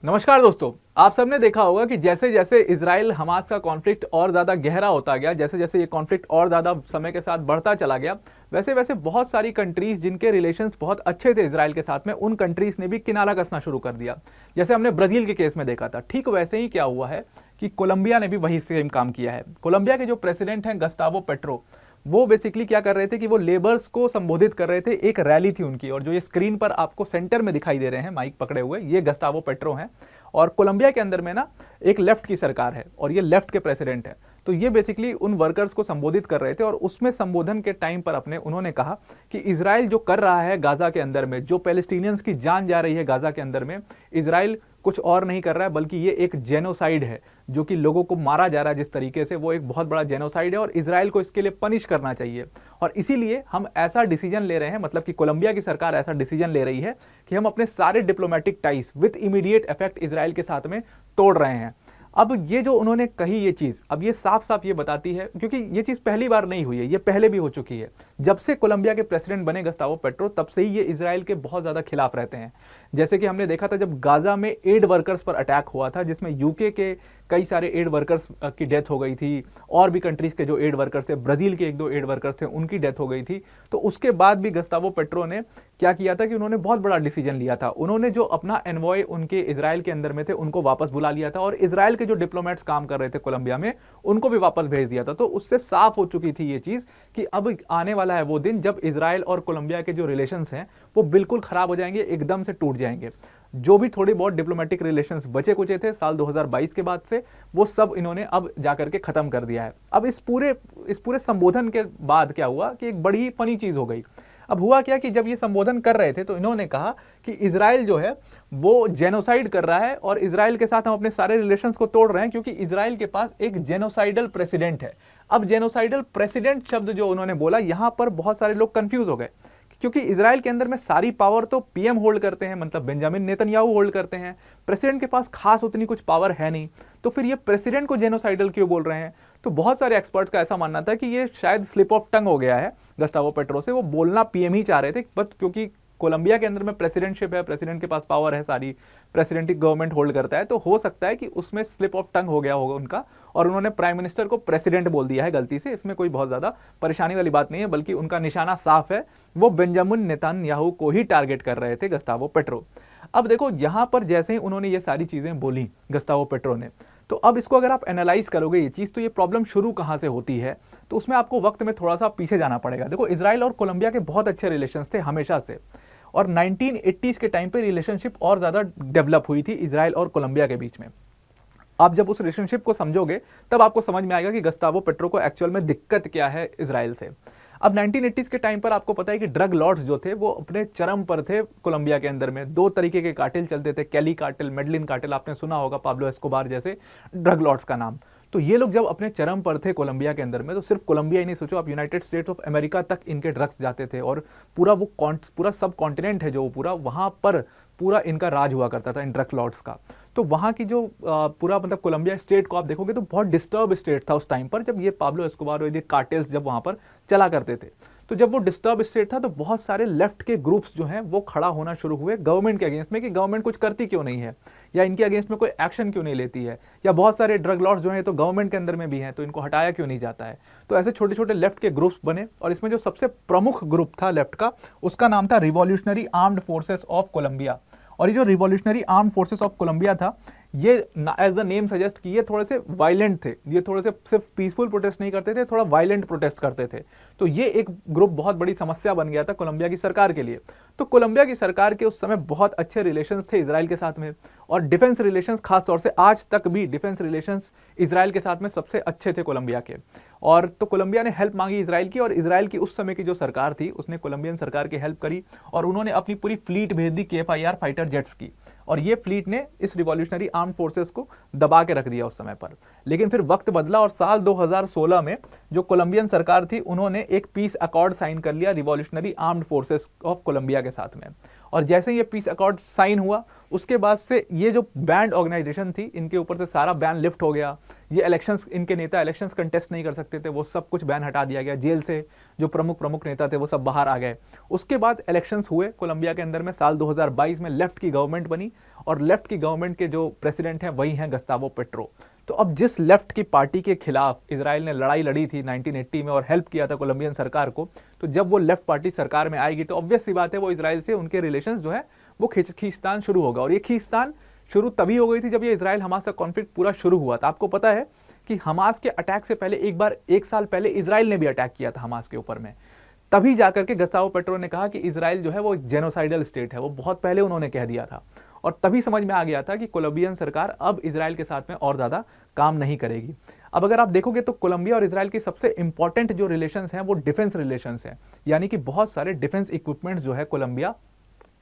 नमस्कार दोस्तों, आप सबने देखा होगा कि जैसे जैसे इजराइल हमास का कॉन्फ्लिक्ट और ज़्यादा गहरा होता गया, जैसे जैसे ये कॉन्फ्लिक्ट और ज़्यादा समय के साथ बढ़ता चला गया, वैसे वैसे बहुत सारी कंट्रीज जिनके रिलेशंस बहुत अच्छे थे इजराइल के साथ में, उन कंट्रीज ने भी किनारा कसना शुरू कर दिया। जैसे हमने ब्राज़ील के केस में देखा था, ठीक वैसे ही क्या हुआ है कि कोलंबिया ने भी वही सेम काम किया है। कोलंबिया के जो प्रेसिडेंट हैं गस्तावो पेट्रो, वो बेसिकली क्या कर रहे थे कि वो लेबर्स को संबोधित कर रहे थे। एक रैली थी उनकी, और जो ये स्क्रीन पर आपको सेंटर में दिखाई दे रहे हैं माइक पकड़े हुए, ये गस्तावो पेट्रो हैं। और कोलंबिया के अंदर में ना एक लेफ्ट की सरकार है और ये लेफ्ट के प्रेसिडेंट है। तो ये बेसिकली उन वर्कर्स को संबोधित कर रहे थे, और उसमें संबोधन के टाइम पर उन्होंने कहा कि इजराइल जो कर रहा है गाजा के अंदर में, जो पैलेस्टीनियंस की जान जा रही है गाजा के अंदर में, इजराइल कुछ और नहीं कर रहा है, बल्कि ये एक जेनोसाइड है। जो कि लोगों को मारा जा रहा है जिस तरीके से, वो एक बहुत बड़ा जेनोसाइड है और इजराइल को इसके लिए पनिश करना चाहिए। और इसीलिए हम ऐसा डिसीजन ले रहे हैं, मतलब कि कोलंबिया की सरकार ऐसा डिसीजन ले रही है कि हम अपने सारे diplomatic ties with immediate effect Israel के साथ में तोड़ रहे हैं। अब ये जो उन्होंने कही ये चीज़, अब ये साफ साफ ये बताती है, क्योंकि ये चीज़ पहली बार नहीं हुई है, ये पहले भी हो चुकी है। जब से कोलंबिया के प्रेसिडेंट बने गस्तावो पेट्रो, तब से ही ये इजराइल के बहुत ज़्यादा खिलाफ रहते हैं। जैसे कि हमने देखा था जब गाजा में एड वर्कर्स पर अटैक हुआ था, जिसमें यूके के कई सारे एड वर्कर्स की डेथ हो गई थी, और भी कंट्रीज़ के जो एड वर्कर्स थे, ब्राज़ील के एक दो एड वर्कर्स थे, उनकी डेथ हो गई थी। तो उसके बाद भी गस्तावो पेट्रो ने क्या किया था कि उन्होंने बहुत बड़ा डिसीजन लिया था। उन्होंने जो अपना एनवॉय उनके इजराइल के अंदर में थे, उनको वापस बुला लिया था, और इजराइल के जो डिप्लोमेट्स काम कर रहे थे कोलंबिया में, उनको भी वापस भेज दिया था। तो उससे साफ हो चुकी थी ये चीज़ कि अब आने वाला है वो दिन जब इजराइल और कोलंबिया के जो रिलेशंस हैं वो बिल्कुल खराब हो जाएंगे, एकदम से टूट जाएंगे। जो भी थोड़ी बहुत डिप्लोमेटिक रिलेशंस बचे कुचे थे साल 2022 के बाद से, वो सब इन्होंने अब जाकर के खत्म कर दिया है। अब इस पूरे संबोधन के बाद क्या हुआ कि एक बड़ी फनी चीज हो गई। अब हुआ क्या कि जब ये संबोधन कर रहे थे तो इन्होंने कहा कि इजराइल जो है वो जेनोसाइड कर रहा है, और इजराइल के साथ हम अपने सारे रिलेशंस को तोड़ रहे हैं क्योंकि इजराइल के पास एक जेनोसाइडल प्रेसिडेंट है। अब जेनोसाइडल प्रेसिडेंट शब्द जो उन्होंने बोला, यहां पर बहुत सारे लोग कंफ्यूज हो गए, क्योंकि इजराइल के अंदर में सारी पावर तो पीएम होल्ड करते हैं, मतलब बेंजामिन नेतन्याहू होल्ड करते हैं। प्रेसिडेंट के पास खास उतनी कुछ पावर है नहीं, तो फिर ये प्रेसिडेंट को जेनोसाइडल क्यों बोल रहे हैं? तो बहुत सारे एक्सपर्ट का ऐसा मानना था कि ये शायद स्लिप ऑफ टंग हो गया है गस्तावो पेट्रो से, वो बोलना पीएम ही चाह रहे थे, बट क्योंकि कोलंबिया के अंदर में प्रेसिडेंटशिप है, प्रेसिडेंट के पास पावर है सारी, प्रेसिडेंट ही गवर्नमेंट होल्ड करता है, तो हो सकता है कि उसमें स्लिप ऑफ टंग हो गया होगा उनका, और उन्होंने प्राइम मिनिस्टर को प्रेसिडेंट बोल दिया है गलती से। इसमें कोई बहुत ज्यादा परेशानी वाली बात नहीं है, बल्कि उनका निशाना साफ है, वो बेंजामिन नेतन्याहू को ही टारगेट कर रहे थे गस्तावो पेट्रो। अब देखो यहां पर जैसे ही उन्होंने ये सारी चीजें बोली गस्तावो पेट्रो ने, तो अब इसको अगर आप एनालाइज करोगे ये चीज, तो ये प्रॉब्लम शुरू कहां से होती है, तो उसमें आपको वक्त में थोड़ा सा पीछे जाना पड़ेगा। देखो इजराइल और कोलंबिया के बहुत अच्छे रिलेशंस थे हमेशा से, और 1980s के टाइम पे रिलेशनशिप और ज़्यादा डेवलप हुई थी इजराइल और कोलंबिया के बीच में। आप जब उस रिलेशनशिप को समझोगे तब आपको समझ में आएगा कि गस्तावो पेट्रो को एक्चुअल में दिक्कत क्या है इजराइल से। अब 1980s के टाइम पर आपको पता है कि ड्रग लॉर्ड्स जो थे वो अपने चरम पर थे कोलंबिया के अंदर में। दो तरीके के कार्टेल चलते थे, कैली कार्टेल, मेडलिन कार्टेल, आपने सुना होगा पाब्लो एस्कोबार जैसे ड्रग लॉर्ड्स का नाम। तो ये लोग जब अपने चरम पर थे कोलंबिया के अंदर में, तो सिर्फ कोलंबिया ही नहीं, सोचो आप यूनाइटेड स्टेट्स ऑफ अमेरिका तक इनके ड्रग्स जाते थे, और पूरा सब कॉन्टिनेंट है जो पूरा, वहां पर पूरा इनका राज हुआ करता था इन ड्रग लॉर्ड्स का। तो वहाँ की जो पूरा मतलब कोलंबिया स्टेट को आप देखोगे तो बहुत डिस्टर्ब स्टेट था उस टाइम पर, जब ये पाब्लो एस्कोबार और ये कार्टेल्स जब वहाँ पर चला करते थे। तो जब वो डिस्टर्ब स्टेट था तो बहुत सारे लेफ्ट के ग्रुप्स जो हैं वो खड़ा होना शुरू हुए गवर्नमेंट के अगेंस्ट में, कि गवर्नमेंट कुछ करती क्यों नहीं है, या इनके अगेंस्ट में कोई एक्शन क्यों नहीं लेती है, या बहुत सारे ड्रग लॉर्ड्स जो हैं तो गवर्नमेंट के अंदर में भी हैं, तो इनको हटाया क्यों नहीं जाता है। तो ऐसे छोटे छोटे लेफ्ट के ग्रुप्स बने, और इसमें जो सबसे प्रमुख ग्रुप था लेफ्ट का, उसका नाम था revolutionary armed forces of Colombia. और ये जो revolutionary arm forces of Colombia था, ये एज द नेम सजेस्ट कि ये थोड़े से वायलेंट थे, ये थोड़े से सिर्फ पीसफुल प्रोटेस्ट नहीं करते थे, थोड़ा वायलेंट प्रोटेस्ट करते थे। तो ये एक ग्रुप बहुत बड़ी समस्या बन गया था कोलंबिया की सरकार के लिए। तो कोलंबिया की सरकार के उस समय बहुत अच्छे रिलेशंस थे इजराइल के साथ में, और डिफेंस रिलेशंस खास तौर से आज तक भी डिफेंस रिलेशंस इजराइल के साथ में सबसे अच्छे थे कोलंबिया के। और तो कोलंबिया ने हेल्प मांगी इजराइल की, और इजराइल की उस समय की जो सरकार थी उसने कोलंबियन सरकार की हेल्प करी, और उन्होंने अपनी पूरी फ्लीट भेज दी KFIR फाइटर जेट्स की, और ये फ्लीट ने इस रिवॉल्यूशनरी आर्म फोर्सेस को दबा के रख दिया उस समय पर। लेकिन फिर वक्त बदला, और साल 2016 में जो कोलंबियन सरकार थी उन्होंने एक पीस अकॉर्ड साइन कर लिया revolutionary armed forces of Colombia के साथ में। और जैसे ही ये पीस अकॉर्ड साइन हुआ उसके बाद से ये जो बैंड ऑर्गेनाइजेशन थी इनके ऊपर से सारा बैन लिफ्ट हो गया। ये इलेक्शंस, इनके नेता इलेक्शंस कंटेस्ट नहीं कर सकते थे, वो सब कुछ बैन हटा दिया गया। जेल से जो प्रमुख नेता थे वो सब बाहर आ गए। उसके बाद इलेक्शंस हुए कोलंबिया के अंदर में। साल 2022 में लेफ्ट की गवर्नमेंट बनी और लेफ्ट की गवर्नमेंट के जो प्रेसिडेंट हैं वही हैं गस्तावो पेट्रो। तो अब जिस लेफ्ट की पार्टी के खिलाफ इजराइल ने लड़ाई लड़ी थी 1980 में और हेल्प किया था कोलंबियन सरकार को, तो जब वो लेफ्ट पार्टी सरकार में आएगी तो ऑब्वियस सी बात है वो इजराइल से उनके रिलेशंस जो है वो खींचतान शुरू होगा। और ये खींचतान शुरू तभी हो गई थी जब ये इजराइल हमास का कॉन्फ्लिक्ट पूरा शुरू हुआ था। आपको पता है कि हमास के अटैक से पहले एक साल पहले इजराइल ने भी अटैक किया था हमास के ऊपर में। तभी जाकर के गस्तावो पेट्रो ने कहा कि इजराइल जो है वो एक जेनोसाइडल स्टेट है, वो बहुत पहले उन्होंने कह दिया था। और तभी समझ में आ गया था कि कोलंबियन सरकार अब इजराइल के साथ में और ज़्यादा काम नहीं करेगी। अब अगर आप देखोगे तो कोलंबिया और इजराइल की सबसे इंपॉर्टेंट जो रिलेशंस हैं वो डिफेंस रिलेशंस हैं, यानी कि बहुत सारे डिफेंस इक्विपमेंट्स जो है कोलंबिया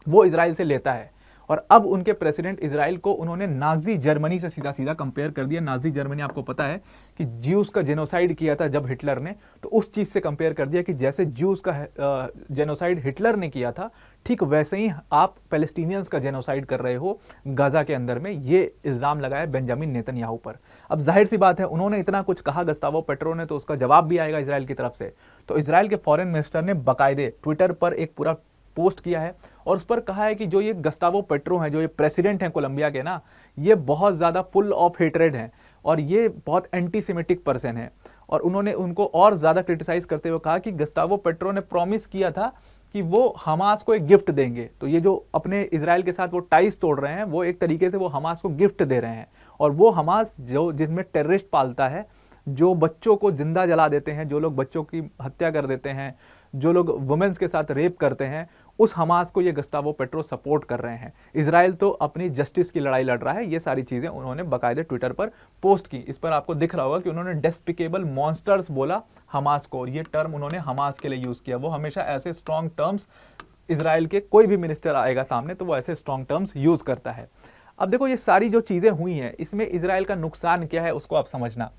वो इजराइल से लेता है। और अब उनके प्रेसिडेंट इजराइल को उन्होंने नाजी जर्मनी से सीधा सीधा कंपेयर कर दिया। नाजी जर्मनी आपको पता है कि ज्यूज का जेनोसाइड किया था जब हिटलर ने, तो उस चीज से कंपेयर कर दिया कि जैसे ज्यूज का जेनोसाइड हिटलर ने किया था ठीक वैसे ही आप पैलेस्टीनियंस का जेनोसाइड कर रहे हो गाजा के अंदर में। ये इल्जाम लगाया बेंजामिन नेतन्याहू पर। अब जाहिर सी बात है उन्होंने इतना कुछ कहा गस्तावो पेट्रो ने, तो उसका जवाब भी आएगा इजराइल की तरफ से। तो इजराइल के फॉरेन मिनिस्टर ने बाकायदे ट्विटर पर एक पूरा पोस्ट किया है और उस पर कहा है कि जो ये गस्तावो पेट्रो हैं, जो ये प्रेसिडेंट हैं कोलंबिया के ना, ये बहुत ज़्यादा फुल ऑफ हेट्रेड हैं और ये बहुत एंटी सेमेटिक पर्सन है। और उन्होंने उनको और ज़्यादा क्रिटिसाइज करते हुए कहा कि गस्तावो पेट्रो ने प्रॉमिस किया था कि वो हमास को एक गिफ्ट देंगे। तो ये जो अपने इजराइल के साथ वो टाइज तोड़ रहे हैं वो एक तरीके से वो हमास को गिफ्ट दे रहे हैं। और वो हमास जो जिसमें टेररिस्ट पालता है, जो बच्चों को जिंदा जला देते हैं, जो लोग बच्चों की हत्या कर देते हैं, जो लोग वुमेन्स के साथ रेप करते हैं, उस हमास को ये गस्तावो पेट्रो सपोर्ट कर रहे हैं। इजराइल तो अपनी जस्टिस की लड़ाई लड़ रहा है। ये सारी चीजें उन्होंने बाकायदे ट्विटर पर पोस्ट की। इस पर आपको दिख रहा होगा कि उन्होंने डेस्पिकेबल मॉन्स्टर्स बोला हमास को। ये टर्म उन्होंने हमास के लिए यूज किया। वो हमेशा ऐसे स्ट्रॉन्ग टर्म्स, इजराइल के कोई भी मिनिस्टर आएगा सामने तो वो ऐसे स्ट्रॉन्ग टर्म्स यूज करता है। अब देखो ये सारी जो चीजें हुई हैं इसमें इजराइल का नुकसान क्या है उसको आप समझना,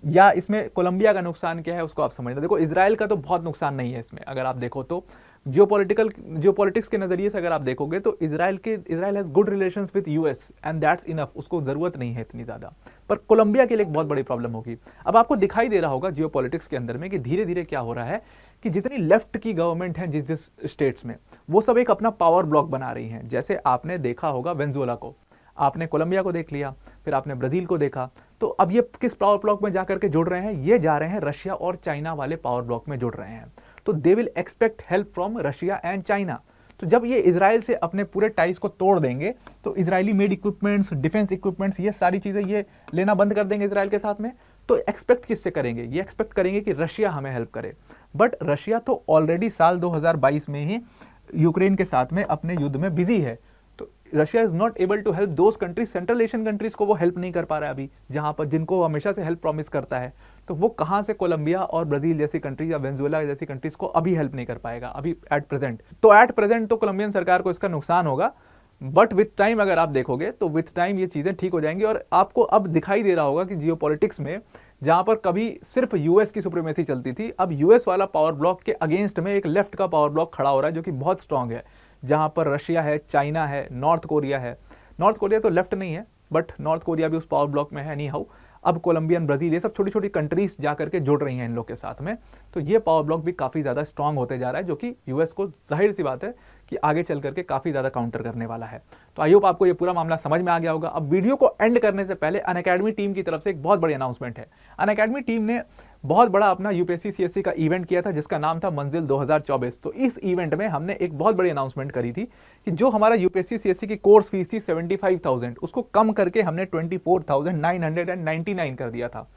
या इसमें कोलंबिया का नुकसान क्या है उसको आप समझना। देखो इजराइल का तो बहुत नुकसान नहीं है इसमें। अगर आप देखो तो जियोपॉलिटिक्स के नजरिए से अगर आप देखोगे तो Israel has good relations with US and that's enough, उसको जरूरत नहीं है इतनी ज्यादा। पर कोलंबिया के लिए एक बहुत बड़ी प्रॉब्लम होगी। अब आपको दिखाई दे रहा होगा जियोपॉलिटिक्स के अंदर में कि धीरे धीरे क्या हो रहा है कि जितनी लेफ्ट की गवर्नमेंट है जिस स्टेट्स में, वो सब एक अपना पावर ब्लॉक बना रही हैं। जैसे आपने देखा होगा वेनेजुएला को, आपने कोलंबिया को देख लिया, फिर आपने ब्राजील को देखा। तो अब ये किस पावर ब्लॉक में जाकर के जुड़ रहे हैं? ये जा रहे हैं रशिया और चाइना वाले पावर ब्लॉक में जुड़ रहे हैं। तो they will expect help from Russia and China. तो जब ये इजराइल से अपने पूरे टाइज को तोड़ देंगे तो Israeli made equipments, defence equipments, ये सारी चीजें ये लेना बंद कर देंगे इजराइल के साथ में। तो एक्सपेक्ट किससे करेंगे? ये एक्सपेक्ट करेंगे कि रशिया हमें हेल्प करे। बट रशिया तो ऑलरेडी साल 2022 में ही यूक्रेन के साथ में अपने युद्ध में बिजी है। Russia is not able to help those countries, central Asian countries को वो हेल्प नहीं कर पा रहा है अभी, जहां पर जिनको वो हमेशा से हेल्प प्रॉमिस करता है। तो वो कहां से कोलंबिया और ब्राजील जैसी कंट्रीज या वेनेजुएला जैसी कंट्रीज को अभी हेल्प नहीं कर पाएगा अभी एट प्रेजेंट। तो एट प्रेजेंट तो कोलंबियन सरकार को इसका नुकसान होगा, बट विथ टाइम अगर आप देखोगे तो विथ टाइम ये चीजें ठीक हो जाएंगी। और आपको अब दिखाई दे रहा होगा कि जियोपॉलिटिक्स में जहां पर कभी सिर्फ यूएस की सुप्रीमेसी चलती थी, अब यूएस वाला पावर ब्लॉक के अगेंस्ट में एक लेफ्ट का पावर ब्लॉक खड़ा हो रहा है जो कि बहुत स्ट्रांग है, जहां पर रशिया है, चाइना है, नॉर्थ कोरिया है। नॉर्थ कोरिया तो लेफ्ट नहीं है बट नॉर्थ कोरिया भी उस पावर ब्लॉक में है एनी हाउ। अब कोलंबियन, ब्राजील, ये सब छोटी छोटी कंट्रीज जाकर के जुड़ रही हैं इन लोग के साथ में। तो ये पावर ब्लॉक भी काफी ज्यादा स्ट्रांग होते जा रहा है, जो कि यूएस को जाहिर सी बात है कि आगे चल करके काफी ज्यादा काउंटर करने वाला है। तो आई होप आपको ये पूरा मामला समझ में आ गया होगा। अब वीडियो को एंड करने से पहले अनअकैडमी टीम की तरफ से एक बहुत बड़ी अनाउंसमेंट है। अनअकैडमी टीम ने बहुत बड़ा अपना यूपीएससी सीएससी का इवेंट किया था जिसका नाम था मंजिल 2024। तो इस इवेंट में हमने एक बहुत बड़ी अनाउंसमेंट करी थी कि जो हमारा यूपीएससी सीएससी की कोर्स फीस थी 75,000, उसको कम करके हमने 24,999 कर दिया था।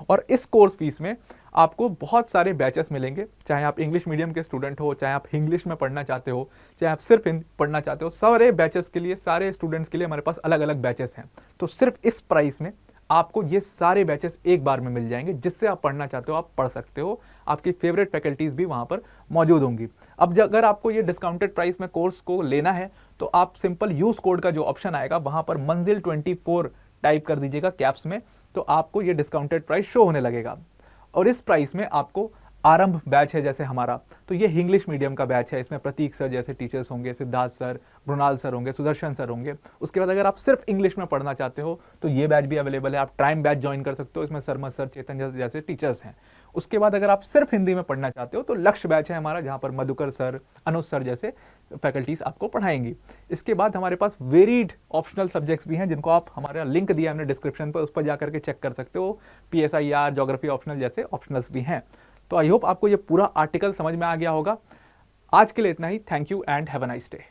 और इस कोर्स फीस में आपको बहुत सारे बैचेस मिलेंगे, चाहे आप इंग्लिश मीडियम के स्टूडेंट हो, चाहे आप इंग्लिश में पढ़ना चाहते हो, चाहे आप सिर्फ हिंदी पढ़ना चाहते हो, सारे बैचेस के लिए, सारे स्टूडेंट्स के लिए हमारे पास अलग अलग बैचेस हैं। तो सिर्फ इस प्राइस में आपको ये सारे बैचेस एक बार में मिल जाएंगे, जिससे आप पढ़ना चाहते हो आप पढ़ सकते हो। आपकी फेवरेट फैकल्टीज भी वहां पर मौजूद होंगी। अब अगर आपको ये डिस्काउंटेड प्राइस में कोर्स को लेना है तो आप सिंपल यूज कोड का जो ऑप्शन आएगा वहां पर मंजिल 24 टाइप कर दीजिएगा कैप्स में, तो आपको ये डिस्काउंटेड प्राइस शो होने लगेगा। और इस प्राइस में आपको आरंभ बैच है जैसे हमारा, तो ये इंग्लिश मीडियम का बैच है। इसमें प्रतीक सर जैसे टीचर्स होंगे, सिद्धार्थ सर, मृणाल सर होंगे, सुदर्शन सर होंगे। उसके बाद अगर आप सिर्फ इंग्लिश में पढ़ना चाहते हो तो ये बैच भी अवेलेबल है, आप टाइम बैच ज्वाइन कर सकते हो, इसमें शर्मा सर, चेतन जैसे टीचर्स हैं। उसके बाद अगर आप सिर्फ हिंदी में पढ़ना चाहते हो तो लक्ष्य बैच है हमारा, जहाँ पर मधुकर सर, अनुज सर जैसे फैकल्टीज आपको पढ़ाएंगी। इसके बाद हमारे पास वेरीड ऑप्शनल सब्जेक्ट्स भी हैं, जिनको आप, हमारा लिंक दिया हमने डिस्क्रिप्शन पर, उस पर जाकर के चेक कर सकते हो। PSIR, ज्योग्राफी ऑप्शनल जैसे ऑप्शनल्स भी हैं। तो आई होप आपको ये पूरा आर्टिकल समझ में आ गया होगा। आज के लिए इतना ही। Thank you and have a nice day.